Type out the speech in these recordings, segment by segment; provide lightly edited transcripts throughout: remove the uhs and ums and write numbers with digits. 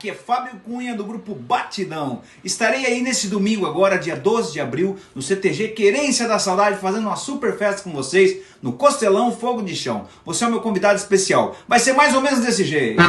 Aqui é Fábio Cunha do grupo Batidão. Estarei aí nesse domingo agora, dia 12 de abril, no CTG Querência da Saudade, fazendo uma super festa com vocês no Costelão Fogo de Chão. Você é o meu convidado especial. Vai ser mais ou menos desse jeito.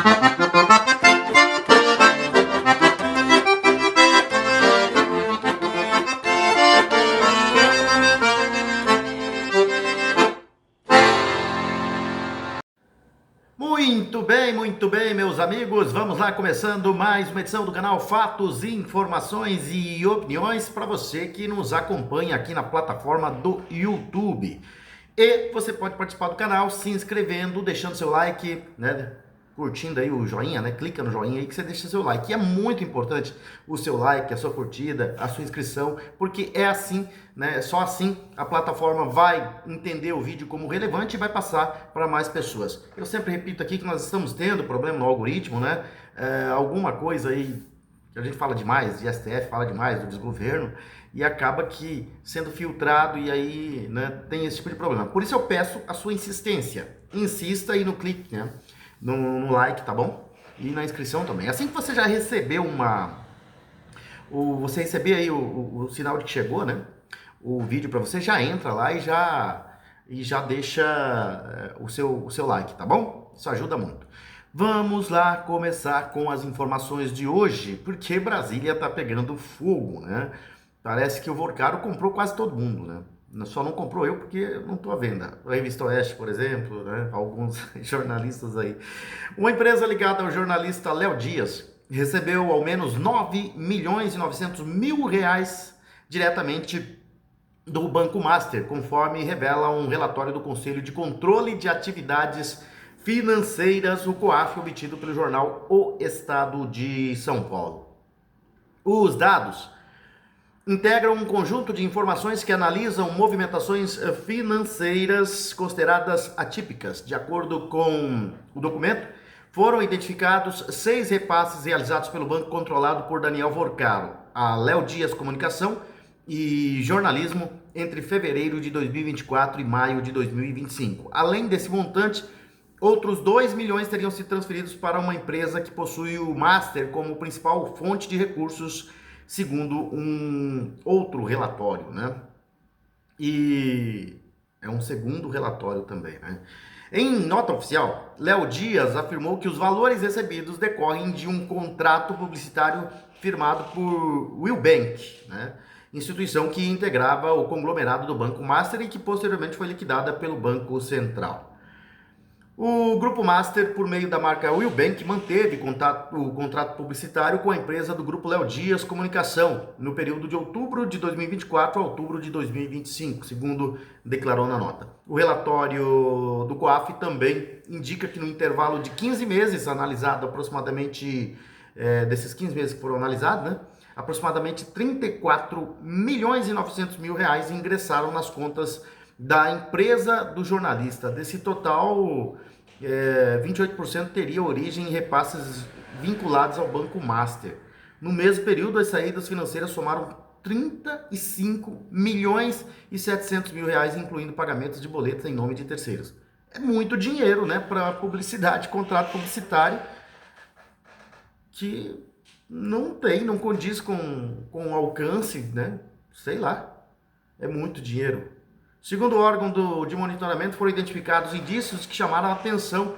Muito bem, meus amigos. Vamos lá, começando mais uma edição do canal Fatos, Informações e Opiniões para você que nos acompanha aqui na plataforma do YouTube. E você pode participar do canal se inscrevendo, deixando seu like, né? Curtindo aí o joinha, né? Clica no joinha aí que você deixa seu like. E é muito importante o seu like, a sua curtida, a sua inscrição, porque é assim, né? Só assim a plataforma vai entender o vídeo como relevante e vai passar para mais pessoas. Eu sempre repito aqui que nós estamos tendo problema no algoritmo, né? Alguma coisa aí que a gente fala demais, de STF fala demais, do desgoverno, e acaba que sendo filtrado e aí, né, tem esse tipo de problema. Por isso eu peço a sua insistência. Insista aí no clique, né? No like, tá bom? E na inscrição também. Assim que você já recebeu você receber aí o sinal de que chegou, né? O vídeo para você, já entra lá e já deixa o seu like, tá bom? Isso ajuda muito. Vamos lá começar com as informações de hoje, porque Brasília tá pegando fogo, né? Parece que o Vorcaro comprou quase todo mundo, né? Só não comprou eu porque eu não estou à venda. A Revista Oeste, por exemplo, né? Alguns jornalistas aí. Uma empresa ligada ao jornalista Léo Dias recebeu ao menos 9.900.000 reais diretamente do Banco Master, conforme revela um relatório do Conselho de Controle de Atividades Financeiras, o COAF, obtido pelo jornal O Estado de São Paulo. Os dados integram um conjunto de informações que analisam movimentações financeiras consideradas atípicas. De acordo com o documento, foram identificados 6 repasses realizados pelo banco controlado por Daniel Vorcaro, a Léo Dias Comunicação e Jornalismo, entre fevereiro de 2024 e maio de 2025. Além desse montante, outros 2 milhões teriam sido transferidos para uma empresa que possui o Master como principal fonte de recursos, segundo um outro relatório, né? E é um segundo relatório também, né? Em nota oficial, Léo Dias afirmou que os valores recebidos decorrem de um contrato publicitário firmado por Willbank, né? Instituição que integrava o conglomerado do Banco Master e que posteriormente foi liquidada pelo Banco Central. O Grupo Master, por meio da marca Willbank, manteve o contrato publicitário com a empresa do Grupo Léo Dias Comunicação no período de outubro de 2024 a outubro de 2025, segundo declarou na nota. O relatório do COAF também indica que no intervalo de 15 meses, analisado aproximadamente, desses 15 meses que foram analisados, né, aproximadamente 34.900.000 reais ingressaram nas contas da empresa do jornalista. Desse total, 28% teria origem em repasses vinculados ao Banco Master. No mesmo período, as saídas financeiras somaram 35.700.000 reais, incluindo pagamentos de boletos em nome de terceiros. É muito dinheiro, né, para publicidade, contrato publicitário, que não condiz com o alcance, né? Sei lá, é muito dinheiro. Segundo o órgão de monitoramento, foram identificados indícios que chamaram a atenção,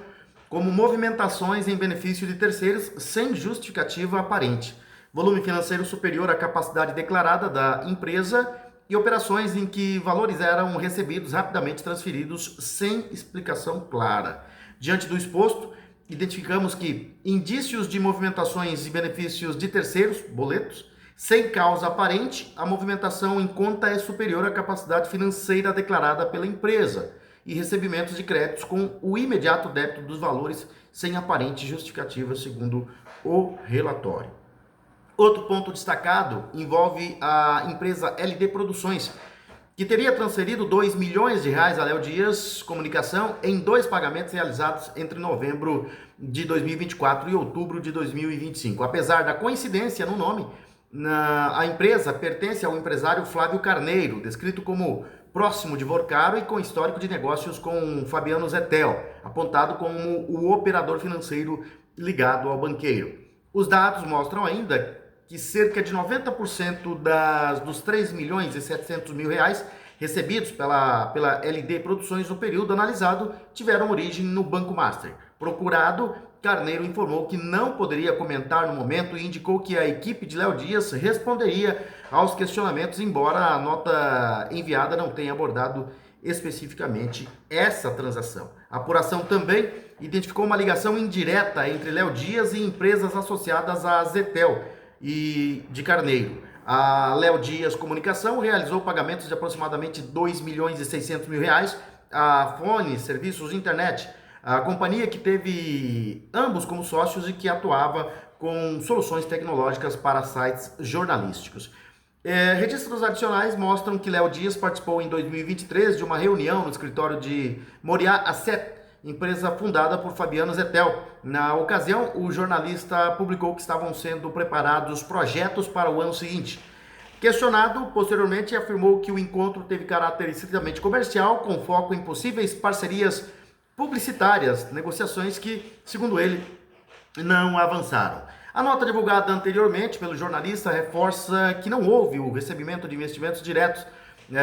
como movimentações em benefício de terceiros sem justificativa aparente, volume financeiro superior à capacidade declarada da empresa e operações em que valores eram recebidos rapidamente transferidos sem explicação clara. Diante do exposto, identificamos que indícios de movimentações e benefícios de terceiros, boletos, sem causa aparente, a movimentação em conta é superior à capacidade financeira declarada pela empresa e recebimentos de créditos com o imediato débito dos valores sem aparente justificativa, segundo o relatório. Outro ponto destacado envolve a empresa LD Produções, que teria transferido 2 milhões de reais a Léo Dias Comunicação em 2 pagamentos realizados entre novembro de 2024 e outubro de 2025. Apesar da coincidência no nome, a empresa pertence ao empresário Flávio Carneiro, descrito como próximo de Vorcaro e com histórico de negócios com Fabiano Zettel, apontado como o operador financeiro ligado ao banqueiro. Os dados mostram ainda que cerca de 90% dos 3 milhões e 700 mil reais recebidos pela LD Produções no período analisado tiveram origem no Banco Master. Procurado, Carneiro informou que não poderia comentar no momento e indicou que a equipe de Léo Dias responderia aos questionamentos, embora a nota enviada não tenha abordado especificamente essa transação. A apuração também identificou uma ligação indireta entre Léo Dias e empresas associadas à Zetel e de Carneiro. A Léo Dias Comunicação realizou pagamentos de aproximadamente 2 milhões e 600 mil reais à Fone Serviços de Internet, a companhia que teve ambos como sócios e que atuava com soluções tecnológicas para sites jornalísticos. Registros adicionais mostram que Léo Dias participou em 2023 de uma reunião no escritório de Moriá Asset, empresa fundada por Fabiano Zetel. Na ocasião, o jornalista publicou que estavam sendo preparados projetos para o ano seguinte. Questionado, posteriormente afirmou que o encontro teve caráter estritamente comercial, com foco em possíveis parcerias publicitárias, negociações que, segundo ele, não avançaram. A nota divulgada anteriormente pelo jornalista reforça que não houve o recebimento de investimentos diretos,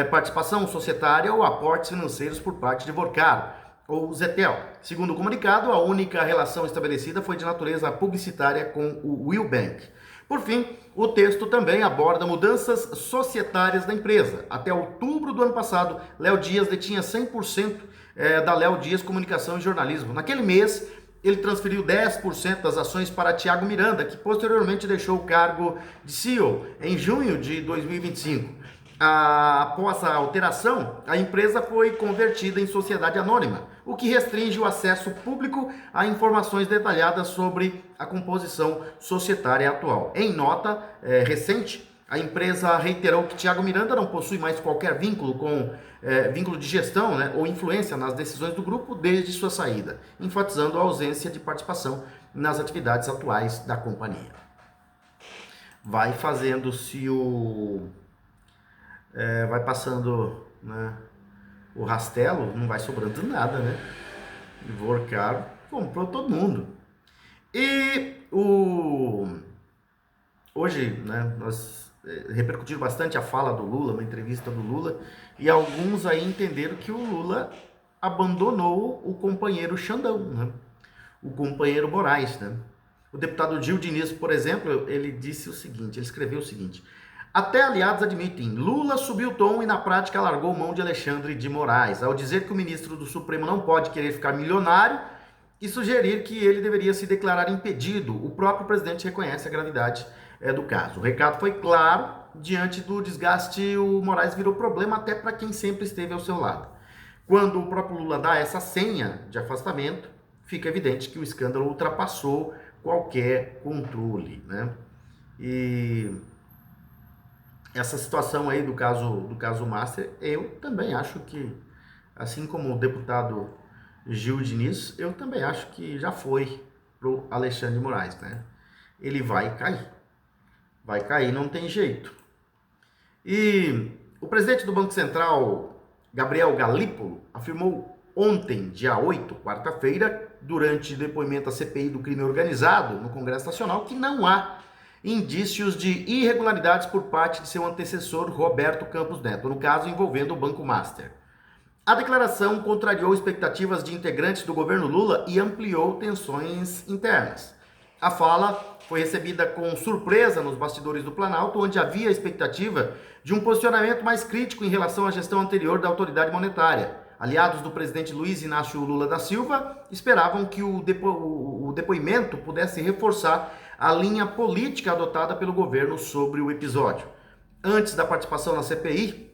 participação societária ou aportes financeiros por parte de Vorcaro ou Zetel. Segundo o comunicado, a única relação estabelecida foi de natureza publicitária com o Will Bank. Por fim, o texto também aborda mudanças societárias da empresa. Até outubro do ano passado, Léo Dias detinha 100% da Léo Dias Comunicação e Jornalismo. Naquele mês, ele transferiu 10% das ações para Thiago Miranda, que posteriormente deixou o cargo de CEO em junho de 2025. Após a alteração, a empresa foi convertida em sociedade anônima, o que restringe o acesso público a informações detalhadas sobre a composição societária atual. Em nota recente, a empresa reiterou que Thiago Miranda não possui mais qualquer vínculo vínculo de gestão, ou influência nas decisões do grupo desde sua saída, enfatizando a ausência de participação nas atividades atuais da companhia. Vai fazendo-se vai passando, o rastelo, não vai sobrando nada, Vorcaro comprou todo mundo. E hoje, nós repercutiu bastante a fala do Lula, uma entrevista do Lula, e alguns aí entenderam que o Lula abandonou o companheiro Xandão, o companheiro Moraes, O deputado Gil Diniz, por exemplo, ele disse o seguinte, ele escreveu o seguinte: até aliados admitem, Lula subiu o tom e na prática largou mão de Alexandre de Moraes, ao dizer que o ministro do Supremo não pode querer ficar milionário e sugerir que ele deveria se declarar impedido. O próprio presidente reconhece a gravidade do caso. O recado foi claro, diante do desgaste, o Moraes virou problema até para quem sempre esteve ao seu lado. Quando o próprio Lula dá essa senha de afastamento, fica evidente que o escândalo ultrapassou qualquer controle, E essa situação aí do caso Master, eu também acho que, assim como o deputado Gil Diniz, eu também acho que já foi pro Alexandre de Moraes, Ele vai cair, não tem jeito. E o presidente do Banco Central, Gabriel Galípolo, afirmou ontem, dia 8, quarta-feira, durante depoimento à CPI do crime organizado no Congresso Nacional, que não há indícios de irregularidades por parte de seu antecessor, Roberto Campos Neto, no caso envolvendo o Banco Master. A declaração contrariou expectativas de integrantes do governo Lula e ampliou tensões internas. A fala foi recebida com surpresa nos bastidores do Planalto, onde havia a expectativa de um posicionamento mais crítico em relação à gestão anterior da autoridade monetária. Aliados do presidente Luiz Inácio Lula da Silva esperavam que o depoimento pudesse reforçar a linha política adotada pelo governo sobre o episódio. Antes da participação na CPI,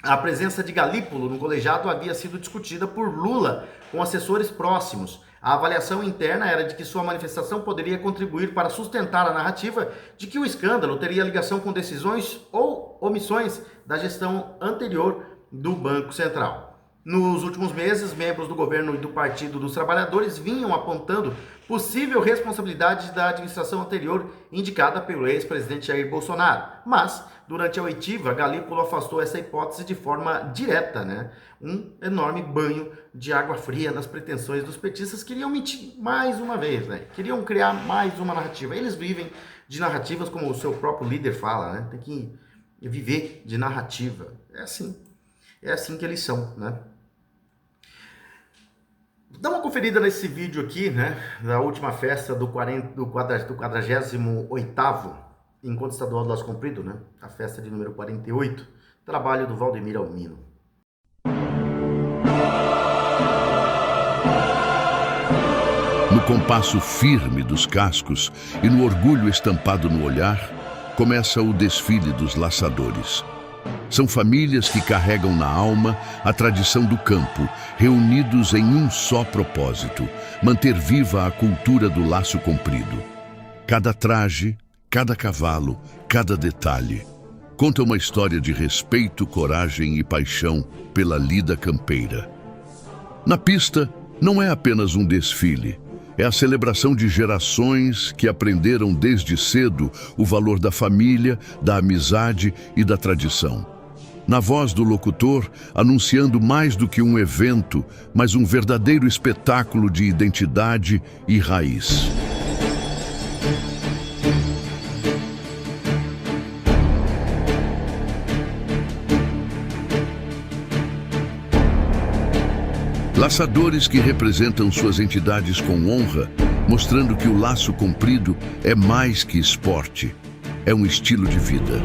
a presença de Galípolo no colegiado havia sido discutida por Lula com assessores próximos. A avaliação interna era de que sua manifestação poderia contribuir para sustentar a narrativa de que o escândalo teria ligação com decisões ou omissões da gestão anterior do Banco Central. Nos últimos meses, membros do governo e do Partido dos Trabalhadores vinham apontando possível responsabilidade da administração anterior indicada pelo ex-presidente Jair Bolsonaro. Mas, durante a oitiva, Galípolo afastou essa hipótese de forma direta, né? Um enorme banho de água fria nas pretensões dos petistas. Queriam mentir mais uma vez, né? Queriam criar mais uma narrativa. Eles vivem de narrativas, como o seu próprio líder fala, né? Tem que viver de narrativa. É assim que eles são, né? Dá uma conferida nesse vídeo aqui, né, da última festa do 48º Encontro Estadual do Laço Comprido, né, a festa de número 48, trabalho do Valdemir Almino. No compasso firme dos cascos e no orgulho estampado no olhar, começa o desfile dos laçadores. São famílias que carregam na alma a tradição do campo, reunidos em um só propósito: manter viva a cultura do laço comprido. Cada traje, cada cavalo, cada detalhe conta uma história de respeito, coragem e paixão pela lida campeira. Na pista, não é apenas um desfile, é a celebração de gerações que aprenderam desde cedo o valor da família, da amizade e da tradição. Na voz do locutor, anunciando mais do que um evento, mas um verdadeiro espetáculo de identidade e raiz. Laçadores que representam suas entidades com honra, mostrando que o laço comprido é mais que esporte, é um estilo de vida.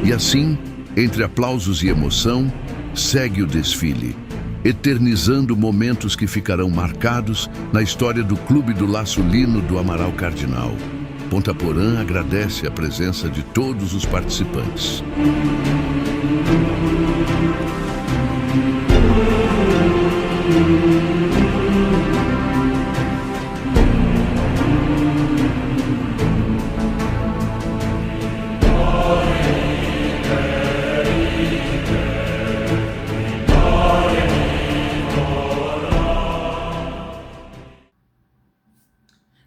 E assim, entre aplausos e emoção, segue o desfile, eternizando momentos que ficarão marcados na história do Clube do Laço Lino do Amaral Cardinal. Ponta Porã agradece a presença de todos os participantes.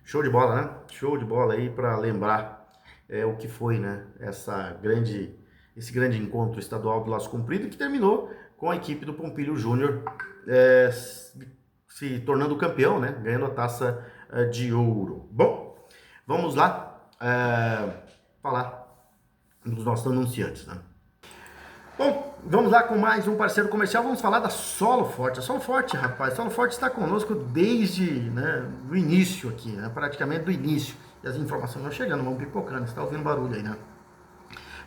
Show de bola, né? Show de bola aí para lembrar o que foi, né? Esse grande encontro estadual do Laço Comprido, que terminou com a equipe do Pompilho Júnior se tornando campeão, né? Ganhando a taça de ouro. Bom, vamos lá falar dos nossos anunciantes, né? Bom, vamos lá com mais um parceiro comercial. Vamos falar da Solo Forte. A Solo Forte, rapaz, a Solo Forte está conosco desde o início aqui, né? Praticamente do início. E as informações vão chegando, vão pipocando. Você está ouvindo barulho aí, né?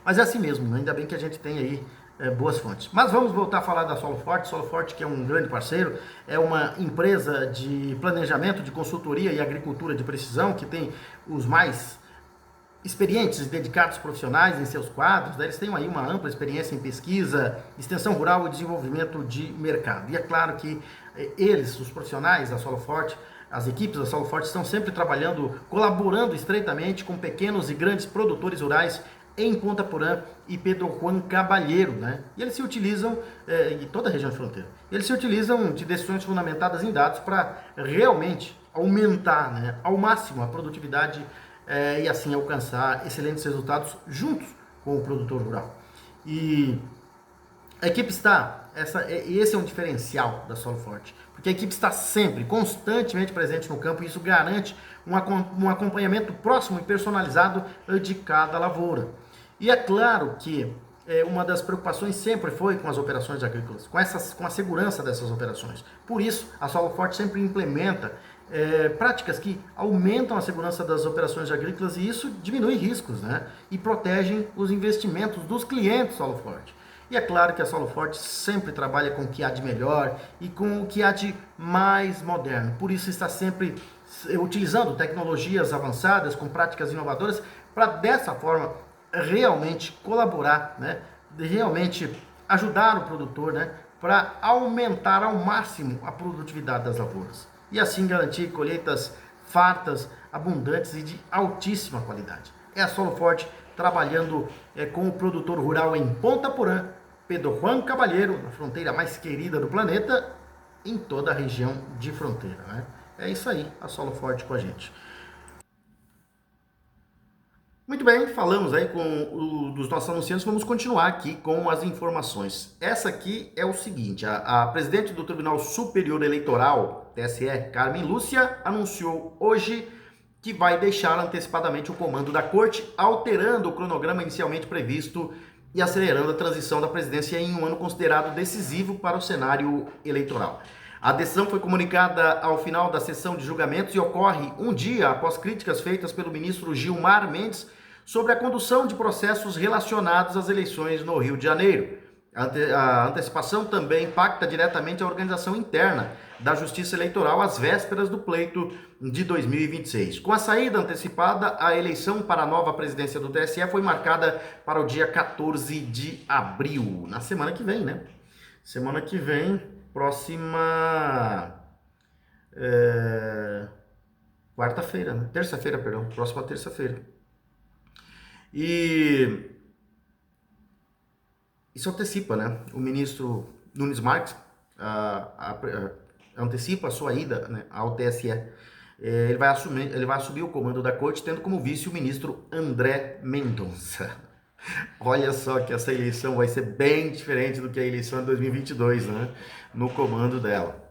Mas é assim mesmo, né? Ainda bem que a gente tem aí boas fontes. Mas vamos voltar a falar da Solo Forte. Solo Forte, que é um grande parceiro, é uma empresa de planejamento, de consultoria e agricultura de precisão, que tem os mais experientes e dedicados profissionais em seus quadros, né? Eles têm aí uma ampla experiência em pesquisa, extensão rural e desenvolvimento de mercado. E é claro que eles, os profissionais da Solo Forte, as equipes da Solo Forte estão sempre trabalhando, colaborando estreitamente com pequenos e grandes produtores rurais em Ponta Porã e Pedro Juan Cabalheiro, né? E eles se utilizam, em toda a região de fronteira, eles se utilizam de decisões fundamentadas em dados para realmente aumentar, né, ao máximo a produtividade e assim alcançar excelentes resultados juntos com o produtor rural. E a equipe esse é um diferencial da Solo Forte, porque a equipe está sempre, constantemente presente no campo, e isso garante um acompanhamento próximo e personalizado de cada lavoura. E é claro que uma das preocupações sempre foi com as operações agrícolas, com a segurança dessas operações. Por isso, a Solo Forte sempre implementa práticas que aumentam a segurança das operações agrícolas, e isso diminui riscos, né? E protegem os investimentos dos clientes Solo Forte. E é claro que a Solo Forte sempre trabalha com o que há de melhor e com o que há de mais moderno. Por isso está sempre utilizando tecnologias avançadas, com práticas inovadoras, para dessa forma realmente colaborar, né? Realmente ajudar o produtor, né? Para aumentar ao máximo a produtividade das lavouras. e assim garantir colheitas fartas, abundantes e de altíssima qualidade. É a Solo Forte trabalhando com o produtor rural em Ponta Porã, Pedro Juan Cavalheiro, na fronteira mais querida do planeta, em toda a região de fronteira, né? É isso aí, a Solo Forte com a gente. Muito bem, falamos aí com dos nossos anunciantes, vamos continuar aqui com as informações. Essa aqui é o seguinte, a presidente do Tribunal Superior Eleitoral, TSE, Carmen Lúcia, anunciou hoje que vai deixar antecipadamente o comando da corte, alterando o cronograma inicialmente previsto e acelerando a transição da presidência em um ano considerado decisivo para o cenário eleitoral. A decisão foi comunicada ao final da sessão de julgamentos e ocorre um dia após críticas feitas pelo ministro Gilmar Mendes sobre a condução de processos relacionados às eleições no Rio de Janeiro. A antecipação também impacta diretamente a organização interna da Justiça Eleitoral às vésperas do pleito de 2026. Com a saída antecipada, a eleição para a nova presidência do TSE foi marcada para o dia 14 de abril, na semana que vem, né? Semana que vem, próxima quarta-feira, né? Terça-feira, perdão, próxima terça-feira. E isso antecipa, né? O ministro Nunes Marques antecipa a sua ida, né, ao TSE. Ele vai assumir o comando da corte, tendo como vice o ministro André Mendonça. Olha só que essa eleição vai ser bem diferente do que a eleição de 2022, né? No comando dela.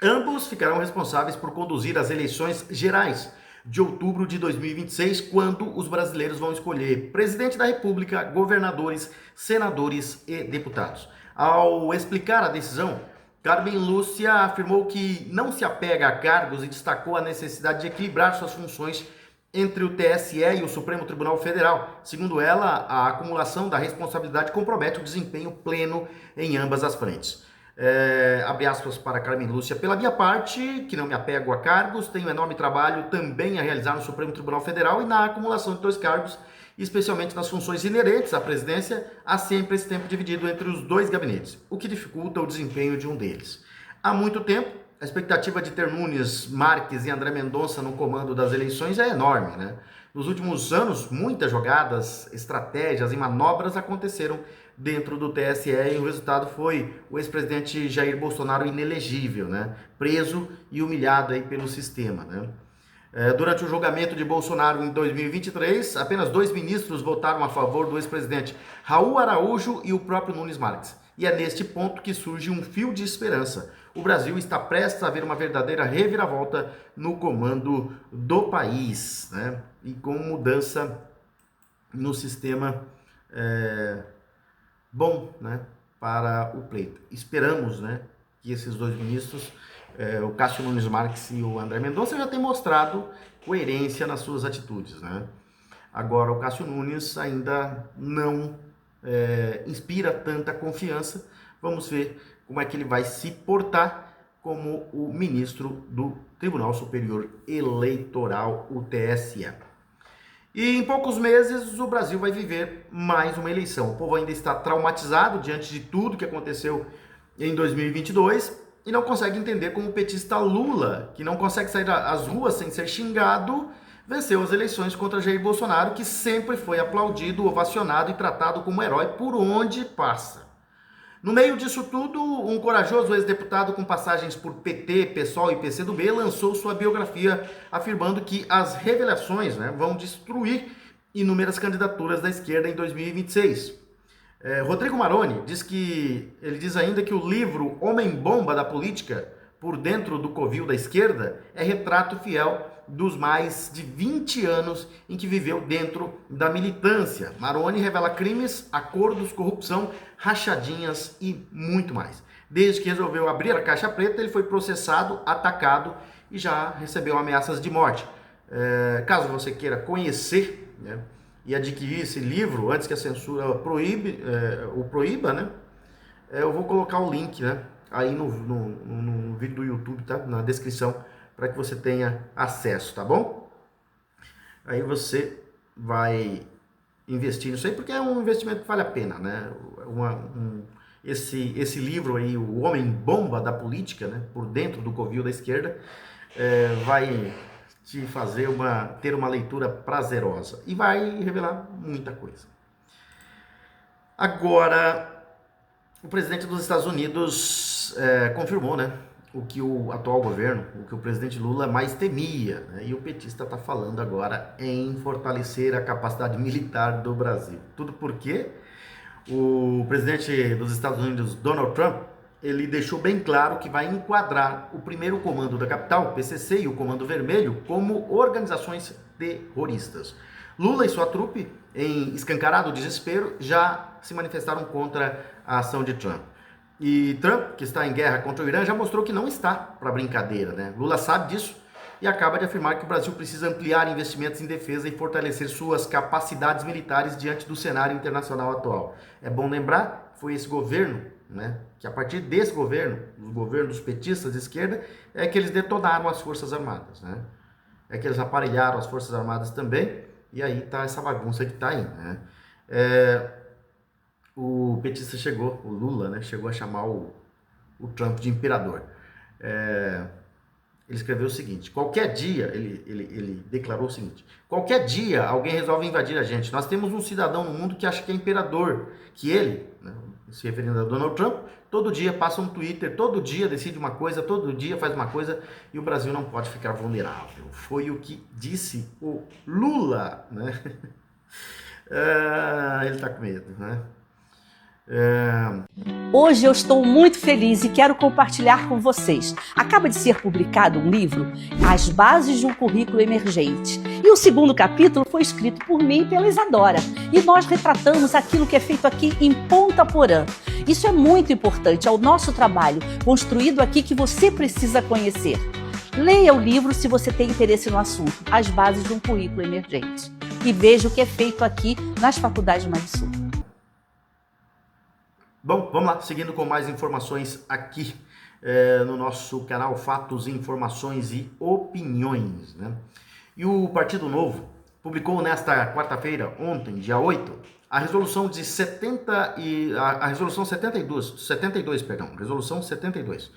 Ambos ficarão responsáveis por conduzir as eleições gerais de outubro de 2026, quando os brasileiros vão escolher presidente da República, governadores, senadores e deputados. Ao explicar a decisão, Carmen Lúcia afirmou que não se apega a cargos e destacou a necessidade de equilibrar suas funções entre o TSE e o Supremo Tribunal Federal. Segundo ela, a acumulação da responsabilidade compromete o desempenho pleno em ambas as frentes. Abre aspas para Carmen Lúcia: pela minha parte, que não me apego a cargos, tenho enorme trabalho também a realizar no Supremo Tribunal Federal e na acumulação de dois cargos, especialmente nas funções inerentes à presidência, há sempre esse tempo dividido entre os dois gabinetes, o que dificulta o desempenho de um deles. Há muito tempo, a expectativa de ter Nunes Marques e André Mendonça no comando das eleições é enorme, né? Nos últimos anos, muitas jogadas, estratégias e manobras aconteceram dentro do TSE e o resultado foi o ex-presidente Jair Bolsonaro inelegível, né? Preso e humilhado aí pelo sistema, né? Durante o julgamento de Bolsonaro em 2023, apenas 2 ministros votaram a favor do ex-presidente Raul Araújo e o próprio Nunes Marques. E é neste ponto que surge um fio de esperança. O Brasil está prestes a ver uma verdadeira reviravolta no comando do país, né? E com mudança no sistema bom, né, para o pleito. Esperamos, né, que esses 2 ministros, o Cássio Nunes Marques e o André Mendonça, já tenham mostrado coerência nas suas atitudes, né? Agora, o Cássio Nunes ainda não inspira tanta confiança. Vamos ver como é que ele vai se portar como o ministro do Tribunal Superior Eleitoral, o TSE. E em poucos meses o Brasil vai viver mais uma eleição. O povo ainda está traumatizado diante de tudo que aconteceu em 2022 e não consegue entender como o petista Lula, que não consegue sair às ruas sem ser xingado, venceu as eleições contra Jair Bolsonaro, que sempre foi aplaudido, ovacionado e tratado como herói por onde passa. No meio disso tudo, um corajoso ex-deputado com passagens por PT, PSOL e PCdoB lançou sua biografia afirmando que as revelações, né, vão destruir inúmeras candidaturas da esquerda em 2026. Rodrigo Maroni diz ainda que o livro Homem-Bomba da Política, por dentro do covil da esquerda, é retrato fiel dos mais de 20 anos em que viveu dentro da militância. Maroni revela crimes, acordos, corrupção, rachadinhas e muito mais. Desde que resolveu abrir a caixa preta, ele foi processado, atacado e já recebeu ameaças de morte. Caso você queira conhecer, né, e adquirir esse livro antes que a censura o proíba, né, eu vou colocar o link, né, aí no vídeo do YouTube, tá? Na descrição, para que você tenha acesso, tá bom? Aí você vai investir nisso aí, porque é um investimento que vale a pena, né? esse livro aí, O Homem-Bomba da Política, né, por dentro do covil da esquerda, vai te fazer ter uma leitura prazerosa e vai revelar muita coisa. Agora, o presidente dos Estados Unidos confirmou, né, o que o atual governo, o que o presidente Lula mais temia, né, e o petista está falando agora em fortalecer a capacidade militar do Brasil. Tudo porque o presidente dos Estados Unidos, Donald Trump, ele deixou bem claro que vai enquadrar o primeiro comando da capital, PCC, e o Comando Vermelho como organizações terroristas. Lula e sua trupe, em escancarado desespero, já se manifestaram contra a ação de Trump. E Trump, que está em guerra contra o Irã, já mostrou que não está para brincadeira, né? Lula sabe disso e acaba de afirmar que o Brasil precisa ampliar investimentos em defesa e fortalecer suas capacidades militares diante do cenário internacional atual. É bom lembrar, foi esse governo, né, que a partir desse governo, o governo dos petistas de esquerda, é que eles detonaram as Forças Armadas, né? É que eles aparelharam as Forças Armadas também, e aí tá essa bagunça que tá aí, né? O petista chegou, o Lula, né, chegou a chamar o Trump de imperador. Ele escreveu o seguinte: qualquer dia, ele declarou o seguinte: qualquer dia alguém resolve invadir a gente. Nós temos um cidadão no mundo que acha que é imperador, que ele, né, se referindo a Donald Trump, todo dia passa um Twitter, todo dia decide uma coisa, todo dia faz uma coisa, e o Brasil não pode ficar vulnerável. Foi o que disse o Lula, né? Ele tá com medo, né? Hoje eu estou muito feliz e quero compartilhar com vocês. Acaba de ser publicado um livro, As Bases de um Currículo Emergente. E o segundo capítulo foi escrito por mim e pela Isadora. E nós retratamos aquilo que é feito aqui em Ponta Porã. Isso é muito importante, é o nosso trabalho construído aqui que você precisa conhecer. Leia o livro se você tem interesse no assunto, As Bases de um Currículo Emergente. E veja o que é feito aqui nas faculdades do Sul. Bom, vamos lá, seguindo com mais informações aqui no nosso canal Fatos, Informações e Opiniões, né? E o Partido Novo publicou nesta quarta-feira, ontem, dia 8, a resolução de 72. Resolução 72.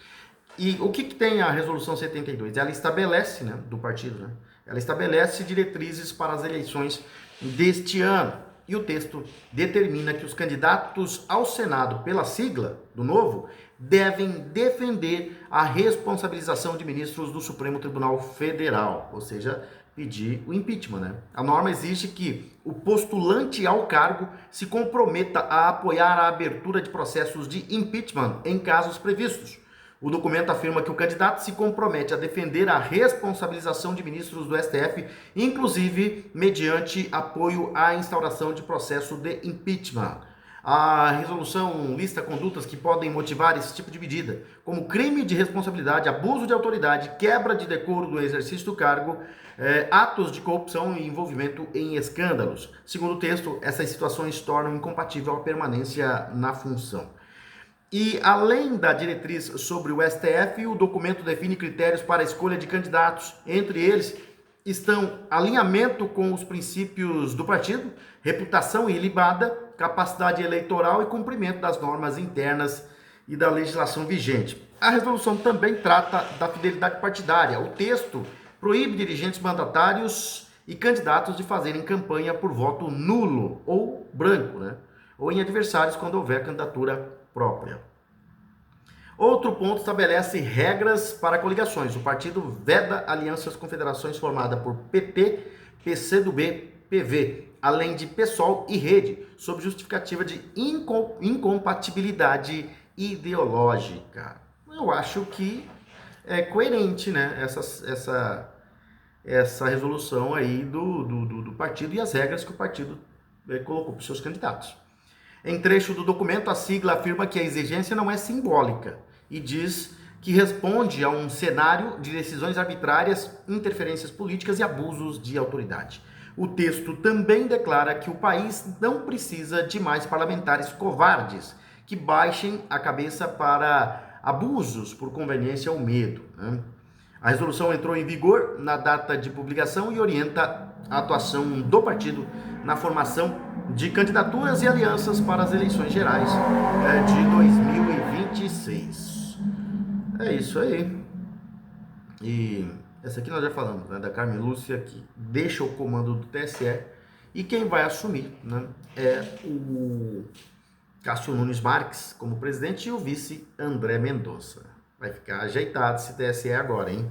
E o que tem a resolução 72? Ela estabelece, né, do partido, né? Ela estabelece diretrizes para as eleições deste ano. E o texto determina que os candidatos ao Senado pela sigla do Novo devem defender a responsabilização de ministros do Supremo Tribunal Federal, ou seja, pedir o impeachment, né? A norma exige que o postulante ao cargo se comprometa a apoiar a abertura de processos de impeachment em casos previstos. O documento afirma que o candidato se compromete a defender a responsabilização de ministros do STF, inclusive mediante apoio à instauração de processo de impeachment. A resolução lista condutas que podem motivar esse tipo de medida, como crime de responsabilidade, abuso de autoridade, quebra de decoro do exercício do cargo, atos de corrupção e envolvimento em escândalos. Segundo o texto, essas situações tornam incompatível a permanência na função. E além da diretriz sobre o STF, o documento define critérios para a escolha de candidatos. Entre eles estão alinhamento com os princípios do partido, reputação ilibada, capacidade eleitoral e cumprimento das normas internas e da legislação vigente. A resolução também trata da fidelidade partidária. O texto proíbe dirigentes mandatários e candidatos de fazerem campanha por voto nulo ou branco, né? Ou em adversários quando houver candidatura própria. Outro ponto estabelece regras para coligações. O partido veda alianças com federações formadas por PT, PCdoB, PV, além de PSOL e Rede, sob justificativa de incompatibilidade ideológica. Eu acho que é coerente, né, essa resolução aí do partido e as regras que o partido colocou para os seus candidatos. Em trecho do documento, a sigla afirma que a exigência não é simbólica e diz que responde a um cenário de decisões arbitrárias, interferências políticas e abusos de autoridade. O texto também declara que o país não precisa de mais parlamentares covardes que baixem a cabeça para abusos por conveniência ou medo, né? A resolução entrou em vigor na data de publicação e orienta a atuação do partido na formação de candidaturas e alianças para as eleições gerais de 2026. É isso aí. E essa aqui nós já falamos, né, da Carmen Lúcia, que deixa o comando do TSE, e quem vai assumir, né, é o Cássio Nunes Marques como presidente e o vice André Mendonça. Vai ficar ajeitado esse TSE agora, hein?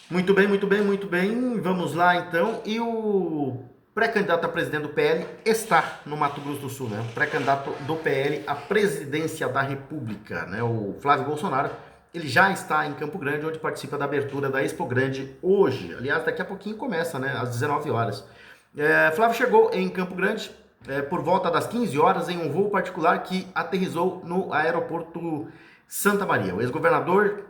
Muito bem, muito bem, muito bem. Vamos lá, então. E o pré-candidato a presidente do PL está no Mato Grosso do Sul, né? O pré-candidato do PL à presidência da República, né? O Flávio Bolsonaro, ele já está em Campo Grande, onde participa da abertura da Expo Grande hoje. Aliás, daqui a pouquinho começa, né? Às 19 horas. Flávio chegou em Campo Grande por volta das 15 horas em um voo particular que aterrissou no aeroporto Santa Maria. O ex-governador,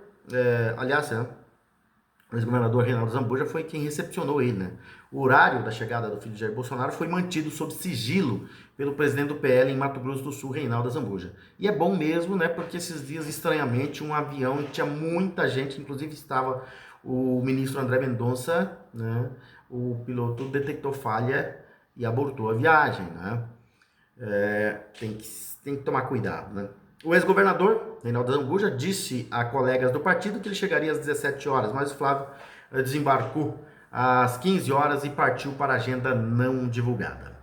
o ex-governador Reinaldo Zambuja foi quem recepcionou ele, né? O horário da chegada do filho de Jair Bolsonaro foi mantido sob sigilo pelo presidente do PL em Mato Grosso do Sul, Reinaldo Zambuja. E é bom mesmo, né? Porque esses dias, estranhamente, um avião tinha muita gente, inclusive estava o ministro André Mendonça, né? O piloto detectou falha e abortou a viagem, né? Tem que tomar cuidado, né? O ex-governador Reinaldo Zambuja disse a colegas do partido que ele chegaria às 17 horas, mas o Flávio desembarcou às 15 horas e partiu para a agenda não divulgada.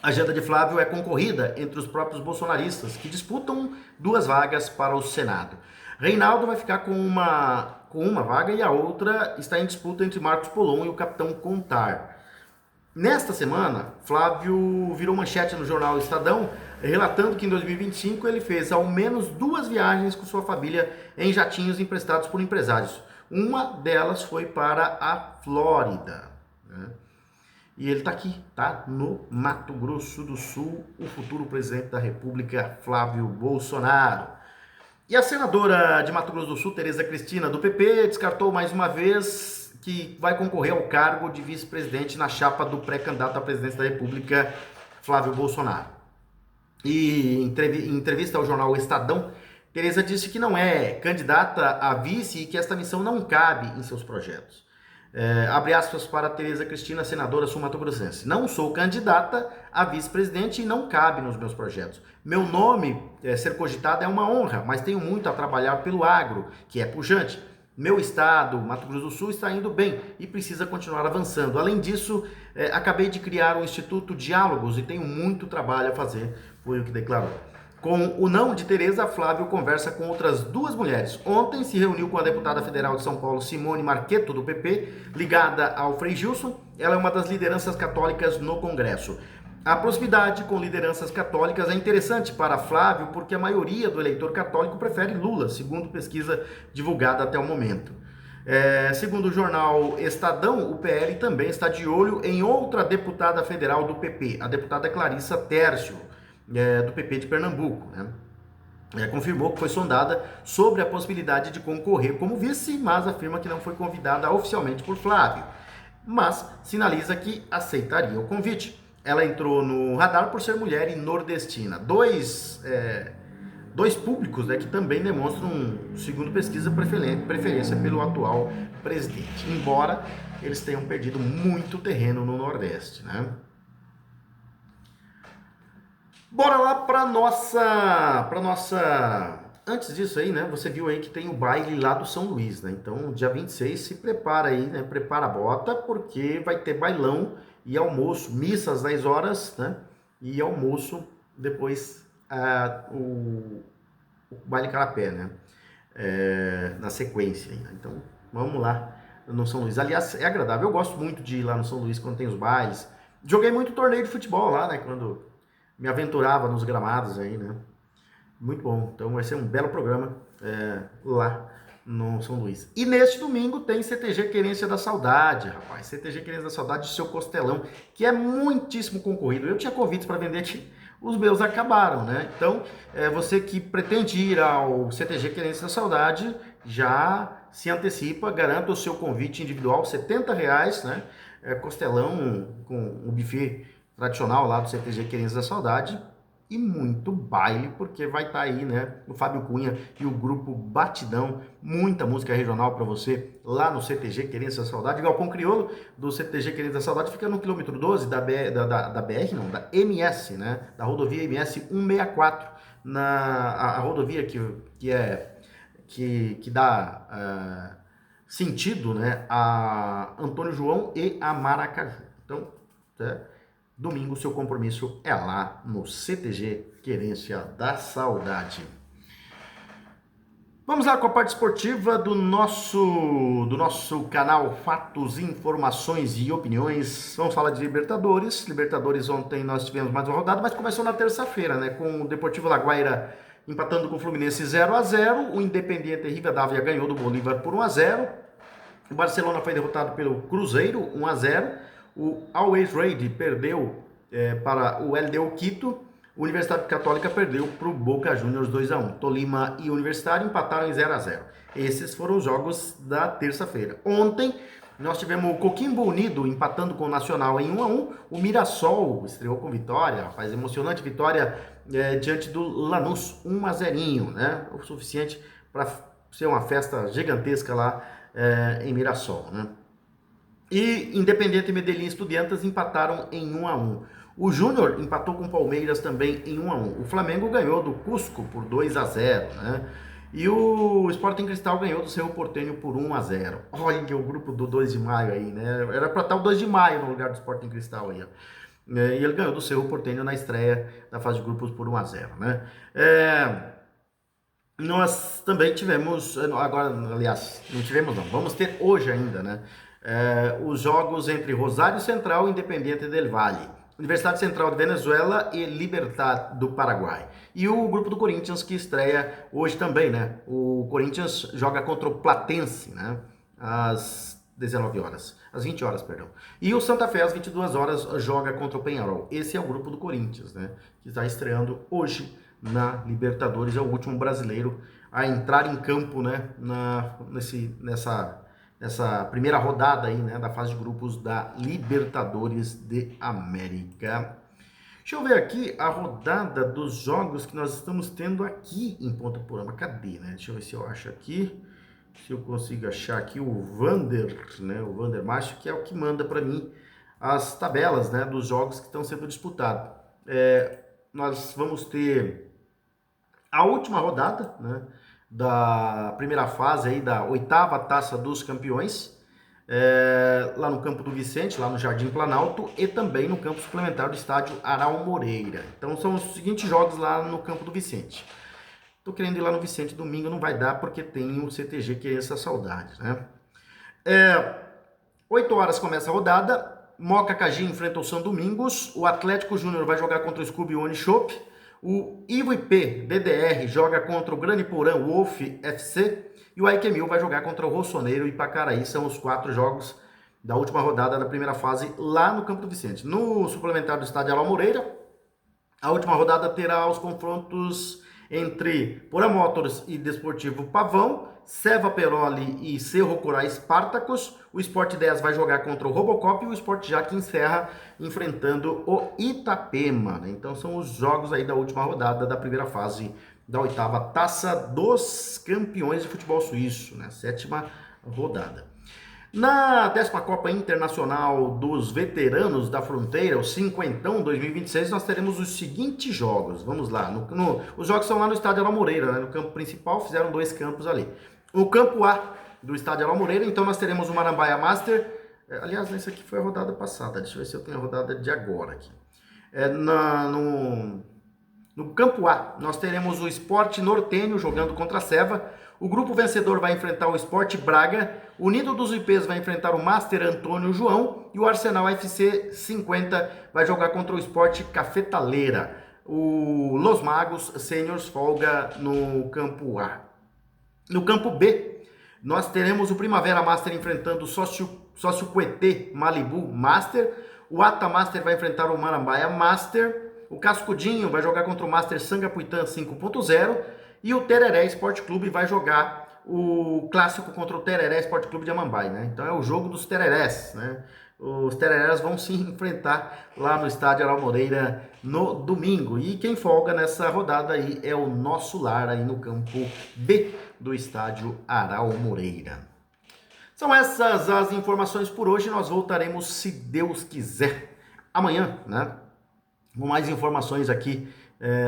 A agenda de Flávio é concorrida entre os próprios bolsonaristas, que disputam 2 vagas para o Senado. Reinaldo vai ficar com uma vaga e a outra está em disputa entre Marcos Polon e o capitão Contar. Nesta semana, Flávio virou manchete no jornal Estadão, relatando que em 2025 ele fez ao menos 2 viagens com sua família em jatinhos emprestados por empresários. Uma delas foi para a Flórida, né? E ele está aqui, tá? No Mato Grosso do Sul, o futuro presidente da República, Flávio Bolsonaro. E a senadora de Mato Grosso do Sul, Tereza Cristina, do PP, descartou mais uma vez que vai concorrer ao cargo de vice-presidente na chapa do pré-candidato à presidência da República, Flávio Bolsonaro. E em entrevista ao jornal Estadão, Tereza disse que não é candidata a vice e que esta missão não cabe em seus projetos. Abre aspas para Tereza Cristina, senadora sul-mato-grossense. Não sou candidata a vice-presidente e não cabe nos meus projetos. Meu nome, ser cogitado, é uma honra, mas tenho muito a trabalhar pelo agro, que é pujante. Meu estado, Mato Grosso do Sul, está indo bem e precisa continuar avançando. Além disso, acabei de criar o Instituto Diálogos e tenho muito trabalho a fazer, foi o que declarou. Com o não de Tereza, Flávio conversa com outras 2 mulheres. Ontem se reuniu com a deputada federal de São Paulo, Simone Marqueto, do PP, ligada ao Frei Gilson. Ela é uma das lideranças católicas no Congresso. A proximidade com lideranças católicas é interessante para Flávio porque a maioria do eleitor católico prefere Lula, segundo pesquisa divulgada até o momento. Segundo o jornal Estadão, o PL também está de olho em outra deputada federal do PP, a deputada Clarissa Tércio, do PP de Pernambuco, né? Confirmou que foi sondada sobre a possibilidade de concorrer como vice, mas afirma que não foi convidada oficialmente por Flávio, mas sinaliza que aceitaria o convite. Ela entrou no radar por ser mulher e nordestina. Dois públicos, né, que também demonstram, segundo pesquisa, preferência pelo atual presidente, embora eles tenham perdido muito terreno no Nordeste, né? Bora lá para nossa... Antes disso aí, né, você viu aí que tem o baile lá do São Luís, né? Então, dia 26, se prepara aí, né? Prepara a bota, porque vai ter bailão e almoço, missa às 10 horas, né? E almoço depois o baile Carapé, né? Na sequência. Então, vamos lá no São Luís. Aliás, é agradável. Eu gosto muito de ir lá no São Luís quando tem os bailes. Joguei muito torneio de futebol lá, né? Quando me aventurava nos gramados aí, né? Muito bom. Então vai ser um belo programa lá no São Luís. E neste domingo tem CTG Querência da Saudade, rapaz. CTG Querência da Saudade de Seu Costelão, que é muitíssimo concorrido. Eu tinha convites para vender aqui, os meus acabaram, né? Então, você que pretende ir ao CTG Querência da Saudade, já se antecipa, garanta o seu convite individual, R$70, né? Costelão com o buffet tradicional lá do CTG Querência da Saudade. e muito baile, porque vai estar aí, né, o Fábio Cunha e o grupo Batidão, muita música regional para você lá no CTG Querência da Saudade. Galpão Crioulo do CTG Querência da Saudade fica no quilômetro 12 da BR, não, da MS, né, da rodovia MS 164, a rodovia que dá sentido, né, a Antônio João e a Maracaju. Então, domingo, seu compromisso é lá no CTG Querência da Saudade. Vamos lá com a parte esportiva do nosso canal Fatos, Informações e Opiniões. Vamos falar de Libertadores. Libertadores, ontem nós tivemos mais uma rodada, mas começou na terça-feira, né? Com o Deportivo Laguaira empatando com o Fluminense 0-0. O Independiente Rivadavia ganhou do Bolívar por 1-0. O Barcelona foi derrotado pelo Cruzeiro 1-0. O Always Ready perdeu para o LDU Quito. A Universidade Católica perdeu para o Boca Juniors 2-1. Tolima e Universitário empataram em 0-0. Esses foram os jogos da terça-feira. Ontem nós tivemos o Coquimbo Unido empatando com o Nacional em 1-1. O Mirassol estreou com vitória, faz emocionante vitória diante do Lanús, 1-0, né? O suficiente para ser uma festa gigantesca lá em Mirassol, né? E Independiente Medellín e Estudiantes empataram em 1-1. O Júnior empatou com o Palmeiras também em 1-1. O Flamengo ganhou do Cusco por 2-0, né? E o Sporting Cristal ganhou do Cerro Porteño por 1-0. Olha o grupo do 2 de maio aí, né? Era para estar o 2 de maio no lugar do Sporting Cristal aí, ó. E ele ganhou do Cerro Porteño na estreia da fase de grupos por 1-0, né? Nós também tivemos, agora, aliás, não tivemos não, vamos ter hoje ainda, né? Os jogos entre Rosário Central e Independiente del Valle, Universidade Central de Venezuela e Libertad do Paraguai. E o grupo do Corinthians que estreia hoje também, né? O Corinthians joga contra o Platense, né? Às 19 horas, às 20 horas, perdão. E o Santa Fé às 22 horas joga contra o Peñarol. Esse é o grupo do Corinthians, né? Que está estreando hoje na Libertadores, é o último brasileiro a entrar em campo, né? Nessa primeira rodada aí, né, da fase de grupos da Libertadores de América. Deixa eu ver aqui a rodada dos jogos que nós estamos tendo aqui em Ponta Porã. Cadê, né? Deixa eu ver se eu acho aqui, se eu consigo achar aqui o Vander, né, o Vander Macho, que é o que manda para mim as tabelas, né, dos jogos que estão sendo disputados. Nós vamos ter a última rodada, né, da primeira fase aí da 8ª Taça dos Campeões, lá no campo do Vicente, lá no Jardim Planalto, e também no campo suplementar do estádio Aral Moreira. Então são os seguintes jogos lá no campo do Vicente. Tô querendo ir lá no Vicente domingo, não vai dar porque tem o CTG Querência da Saudade, né? 8 horas começa a rodada. Moca Cagi enfrenta o São Domingos. O Atlético Júnior vai jogar contra o Scooby One Shop. O Ivo IP DDR joga contra o Grande Porã Wolf FC. E o Aikemil vai jogar contra o Rossoneiro e Pacaraí. São os 4 jogos da última rodada da primeira fase lá no Campo do Vicente. No suplementar do estádio Alau Moreira, a última rodada terá os confrontos entre Porã Motors e Desportivo Pavão, Seva Peroli e Cerro Corá Spartacus. O Sport 10 vai jogar contra o Robocop e o Sport Jack encerra enfrentando o Itapema, né? Então são os jogos aí da última rodada da primeira fase da 8ª Taça dos Campeões de Futebol Suíço, né? 7ª rodada. Na 10ª Copa Internacional dos Veteranos da Fronteira, o Cinquentão 2026, nós teremos os seguintes jogos. Vamos lá. Os jogos são lá no estádio Alau Moreira, né? No campo principal, fizeram 2 campos ali. O campo A do estádio Alau Moreira, então nós teremos o Marambaia Master. Aliás, essa aqui foi a rodada passada. Deixa eu ver se eu tenho a rodada de agora aqui. No campo A, nós teremos o Sport Nortenho jogando contra a Seva. O grupo vencedor vai enfrentar o Sport Braga, o Nido dos IPs vai enfrentar o Master Antônio João e o Arsenal FC 50 vai jogar contra o Sport Cafetaleira. O Los Magos Seniors folga no campo A. No campo B, nós teremos o Primavera Master enfrentando o Sócio Cuetê Malibu Master, o Ata Master vai enfrentar o Marambaia Master, o Cascudinho vai jogar contra o Master Sangapuitã 5.0, e o Tereré Esporte Clube vai jogar o clássico contra o Tereré Esporte Clube de Amambai, né? Então é o jogo dos tererés, né? os tereréus vão se enfrentar lá no estádio Aral Moreira no domingo. E quem folga nessa rodada aí é o Nosso Lar, aí no campo B do estádio Aral Moreira. São essas as informações por hoje. Nós voltaremos, se Deus quiser, amanhã, né? Com mais informações aqui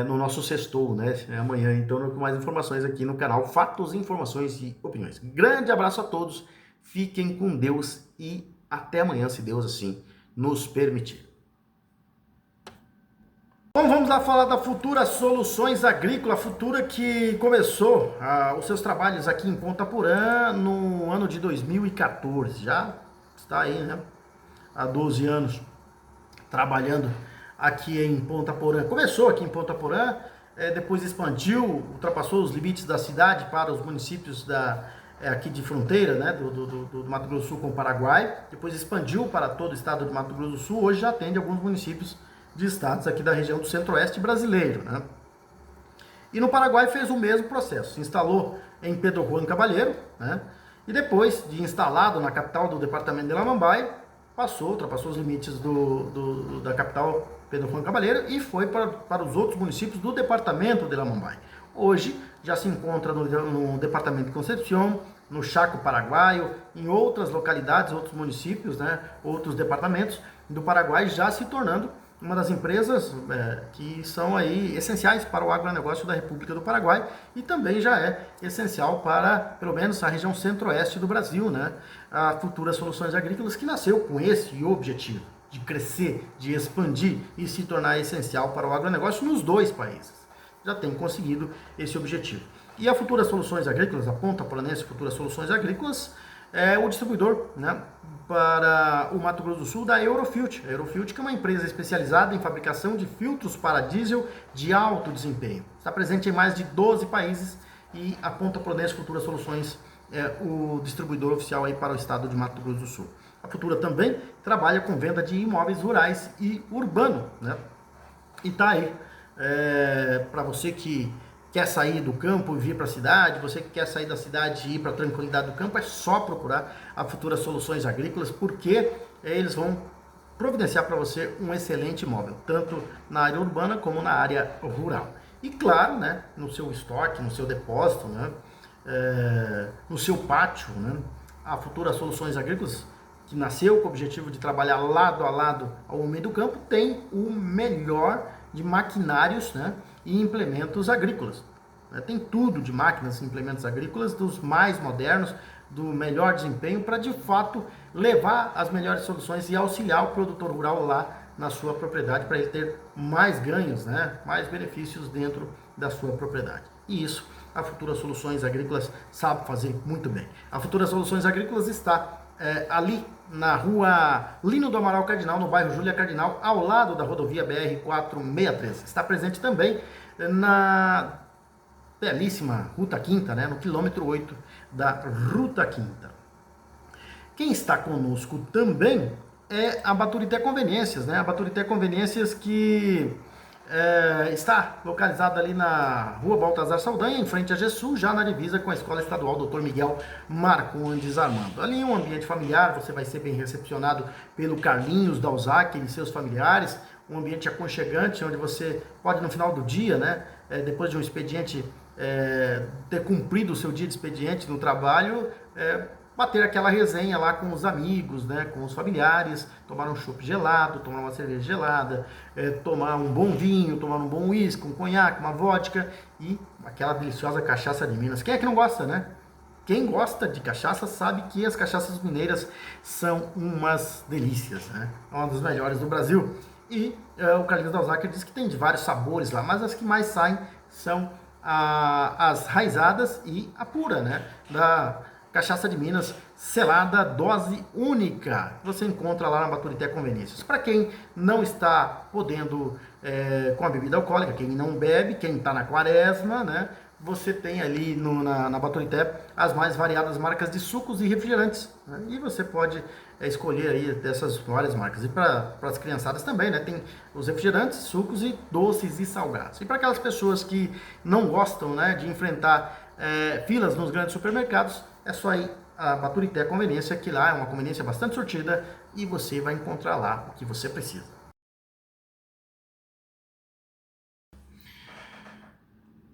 no nosso sextou, né? Amanhã, então, com mais informações aqui no canal Fatos, Informações e Opiniões. Grande abraço a todos, fiquem com Deus e até amanhã, se Deus assim nos permitir. Bom, vamos lá falar da Futura Soluções Agrícolas, Futura que começou os seus trabalhos aqui em Ponta Porã no ano de 2014. Já está aí, né? Há 12 anos trabalhando aqui em Ponta Porã. Começou aqui em Ponta Porã, depois expandiu, ultrapassou os limites da cidade para os municípios aqui de fronteira, né, do Mato Grosso do Sul com o Paraguai, depois expandiu para todo o estado do Mato Grosso do Sul, hoje já atende alguns municípios de estados aqui da região do centro-oeste brasileiro, né. E no Paraguai fez o mesmo processo, se instalou em Pedro Juan Caballero, né, e depois de instalado na capital do departamento de Lamambai, ultrapassou os limites da capital Pedro Juan Caballero e foi para os outros municípios do departamento de Lamambai. Hoje já se encontra no departamento de Concepción, no Chaco Paraguaio, em outras localidades, outros municípios, né, outros departamentos do Paraguai, já se tornando uma das empresas que são aí essenciais para o agronegócio da República do Paraguai e também já é essencial para, pelo menos, a região centro-oeste do Brasil, né, a Futura Soluções Agrícolas, que nasceu com esse objetivo de crescer, de expandir e se tornar essencial para o agronegócio nos dois países. Já tem conseguido esse objetivo. E a Futura Soluções Agrícolas, a Ponta Poranense Futura Soluções Agrícolas, é o distribuidor, né, para o Mato Grosso do Sul da Eurofilt. A Eurofilt, que é uma empresa especializada em fabricação de filtros para diesel de alto desempenho. Está presente em mais de 12 países e a Ponta Poranense Futura Soluções é o distribuidor oficial aí para o estado de Mato Grosso do Sul. A Futura também trabalha com venda de imóveis rurais e urbano, né? E está aí para você que quer sair do campo e vir para a cidade, você que quer sair da cidade e ir para a tranquilidade do campo, é só procurar a Futura Soluções Agrícolas, porque eles vão providenciar para você um excelente imóvel, tanto na área urbana como na área rural. E claro, né, no seu estoque, no seu depósito, né, no seu pátio, né, a Futura Soluções Agrícolas, que nasceu com o objetivo de trabalhar lado a lado ao meio do campo, tem o melhor de maquinários, né, e implementos agrícolas. Tem tudo de máquinas e implementos agrícolas, dos mais modernos, do melhor desempenho, para de fato levar as melhores soluções e auxiliar o produtor rural lá na sua propriedade, para ele ter mais ganhos, né, mais benefícios dentro da sua propriedade. E isso a Futura Soluções Agrícolas sabe fazer muito bem. A Futura Soluções Agrícolas está ali na rua Lino do Amaral Cardinal, no bairro Júlia Cardinal, ao lado da rodovia BR-463. Está presente também na belíssima Ruta Quinta, né, no quilômetro 8 da Ruta Quinta. Quem está conosco também é a Baturité Conveniências, né? A Baturité Conveniências que está localizada ali na rua Baltazar Saldanha, em frente a GESUL, já na divisa com a Escola Estadual Dr. Miguel Marcondes Armando. Ali um ambiente familiar, você vai ser bem recepcionado pelo Carlinhos Dalzac e seus familiares, um ambiente aconchegante, onde você pode no final do dia, né, depois de um expediente, ter cumprido o seu dia de expediente no trabalho, bater aquela resenha lá com os amigos, né, com os familiares, tomar um chopp gelado, tomar uma cerveja gelada, tomar um bom vinho, tomar um bom uísque, um conhaque, uma vodka e aquela deliciosa cachaça de Minas. Quem é que não gosta, né? Quem gosta de cachaça sabe que as cachaças mineiras são umas delícias, né? Uma das melhores do Brasil. E o Carlinhos Dalzac diz que tem de vários sabores lá, mas as que mais saem são as raizadas e a pura, né, da cachaça de Minas, selada, dose única. Você encontra lá na Baturité Conveniências. Para quem não está podendo com a bebida alcoólica, quem não bebe, quem está na quaresma, né, você tem ali na Baturité as mais variadas marcas de sucos e refrigerantes, né, e você pode escolher aí dessas várias marcas. E para as criançadas também, né, tem os refrigerantes, sucos e doces e salgados. E para aquelas pessoas que não gostam, né, de enfrentar filas nos grandes supermercados, é só ir a Baturité Conveniência, que lá é uma conveniência bastante sortida, e você vai encontrar lá o que você precisa.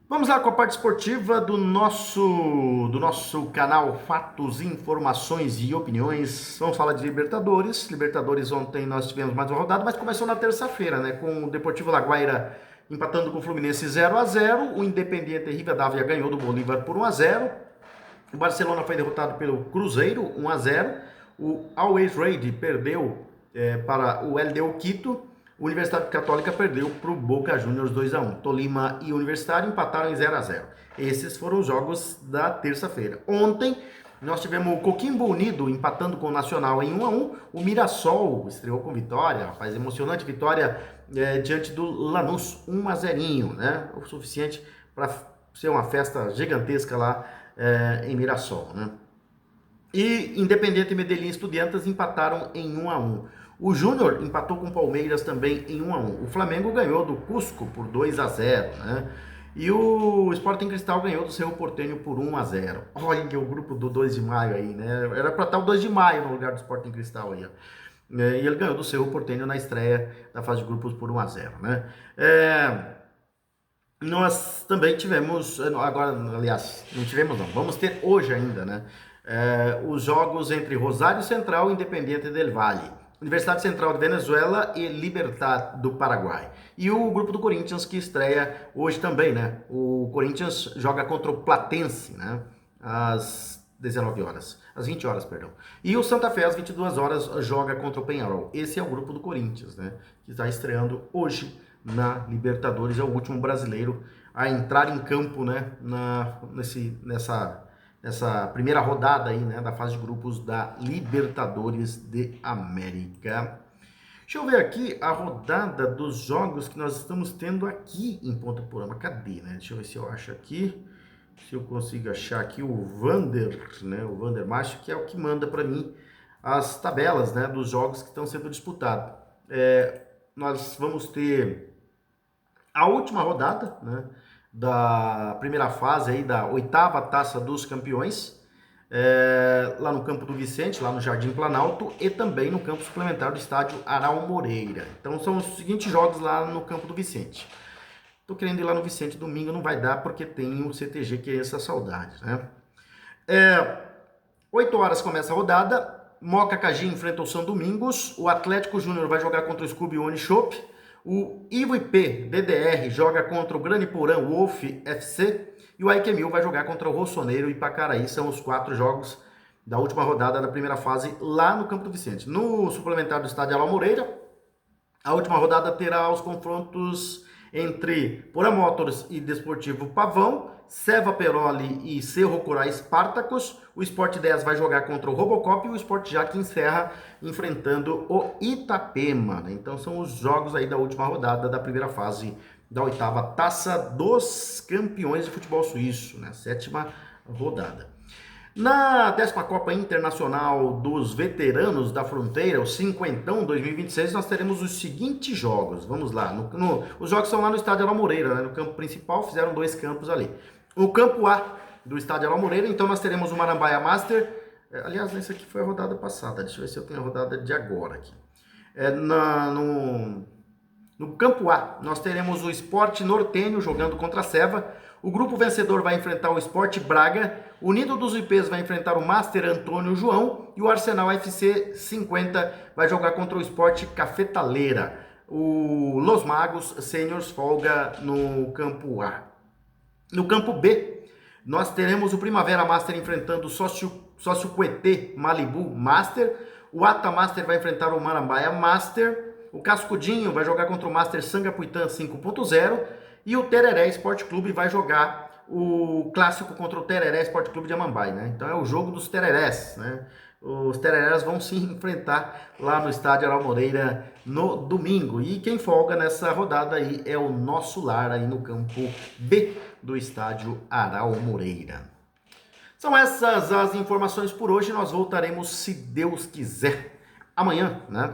Vamos lá com a parte esportiva do nosso canal Fatos, Informações e Opiniões. Vamos falar de Libertadores. Libertadores, ontem nós tivemos mais uma rodada, mas começou na terça-feira, né? Com o Deportivo Laguaira empatando com o Fluminense 0-0. O Independiente Rivadavia ganhou do Bolívar por 1-0. O Barcelona foi derrotado pelo Cruzeiro 1-0. O Always Ready perdeu para o LDU Quito. A Universidade Católica perdeu para o Boca Juniors 2-1. Tolima e Universitário empataram em 0-0. Esses foram os jogos da terça-feira. Ontem nós tivemos o Coquimbo Unido empatando com o Nacional em 1-1. O Mirassol estreou com vitória, faz emocionante vitória diante do Lanús, 1-0, né? O suficiente para ser uma festa gigantesca lá em Mirassol, né? E Independiente Medellín e Estudiantes empataram em 1-1. O Júnior empatou com o Palmeiras também em 1-1. O Flamengo ganhou do Cusco por 2-0, né? E o Sporting Cristal ganhou do Cerro Porteño por 1-0. Olha o grupo do 2 de maio aí, né? Era para estar o 2 de maio no lugar do Sporting Cristal aí, ó. E ele ganhou do Cerro Porteño na estreia da fase de grupos por 1-0, né? Nós também tivemos, agora, aliás, não tivemos não, vamos ter hoje ainda, né? Os jogos entre Rosário Central e Independiente del Valle. Universidade Central de Venezuela e Libertad do Paraguai. E o grupo do Corinthians que estreia hoje também, né? O Corinthians joga contra o Platense, né? Às 19 horas, às 20 horas, perdão. E o Santa Fé às 22 horas joga contra o Peñarol. Esse é o grupo do Corinthians, né? Que está estreando hoje na Libertadores. É o último brasileiro a entrar em campo, né? Nessa primeira rodada aí, né, da fase de grupos da Libertadores de América. Deixa eu ver aqui a rodada dos jogos que nós estamos tendo aqui em Ponta Porã. Cadê, né? Deixa eu ver se eu acho aqui, se eu consigo achar aqui o Vander, né, o Vander Macho, que é o que manda para mim as tabelas, né, dos jogos que estão sendo disputados. Nós vamos ter a última rodada, né, da primeira fase aí da 8ª Taça dos Campeões, lá no Campo do Vicente, lá no Jardim Planalto, e também no campo suplementar do estádio Aral Moreira. Então são os seguintes jogos lá no Campo do Vicente. Tô querendo ir lá no Vicente domingo, não vai dar porque tem o CTG, que é essa saudade, né? 8 horas começa a rodada. Moca Cagi enfrenta o São Domingos. O Atlético Júnior vai jogar contra o Scooby One Shop. O Ivo IP DDR joga contra o Grande Porã Wolf FC. E o Aikemil vai jogar contra o Rossoneiro e Pacaraí. São os 4 jogos da última rodada da primeira fase lá no Campo do Vicente. No suplementar do estádio Aral Moreira, a última rodada terá os confrontos entre Porã Motors e Desportivo Pavão, Seva Peroli e Cerro Corá Spartacus. O Sport 10 vai jogar contra o Robocop e o Sport Jack encerra enfrentando o Itapema. Então são os jogos aí da última rodada da primeira fase da 8ª Taça dos Campeões de Futebol Suíço, né? 7ª rodada. Na 10ª Copa Internacional dos Veteranos da Fronteira, o Cinquentão 2026, nós teremos os seguintes jogos. Vamos lá. Os jogos são lá no estádio Aral Moreira, né? No campo principal, fizeram 2 campos ali. O campo A do estádio Aral Moreira, então nós teremos o Marambaia Master. Aliás, essa aqui foi a rodada passada. Deixa eu ver se eu tenho a rodada de agora aqui. No campo A, nós teremos o Sport Nortenho jogando contra a Seva. O grupo vencedor vai enfrentar o Sport Braga. O Nido dos IPs vai enfrentar o Master Antônio João. E o Arsenal FC 50 vai jogar contra o Sport Cafetaleira. O Los Magos Seniors folga no campo A. No campo B, nós teremos o Primavera Master enfrentando o Sócio Cuetê Malibu Master. O Ata Master vai enfrentar o Marambaia Master. O Cascudinho vai jogar contra o Master Sangapuitã 5.0. E o Tereré Esporte Clube vai jogar o clássico contra o Tereré Esporte Clube de Amambai, né? Então é o jogo dos tererés, né? Os tererés vão se enfrentar lá no estádio Aral Moreira no domingo. E quem folga nessa rodada aí é o Nosso Lar aí no campo B do estádio Aral Moreira. São essas as informações por hoje. Nós voltaremos, se Deus quiser, amanhã, né?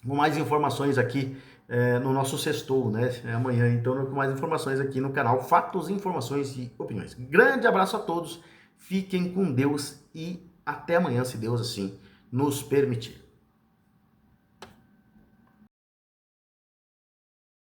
Com mais informações aqui no nosso sextou, né? Amanhã, então, com mais informações aqui no canal Fatos, Informações e Opiniões. Grande abraço a todos, fiquem com Deus e até amanhã, se Deus assim nos permitir.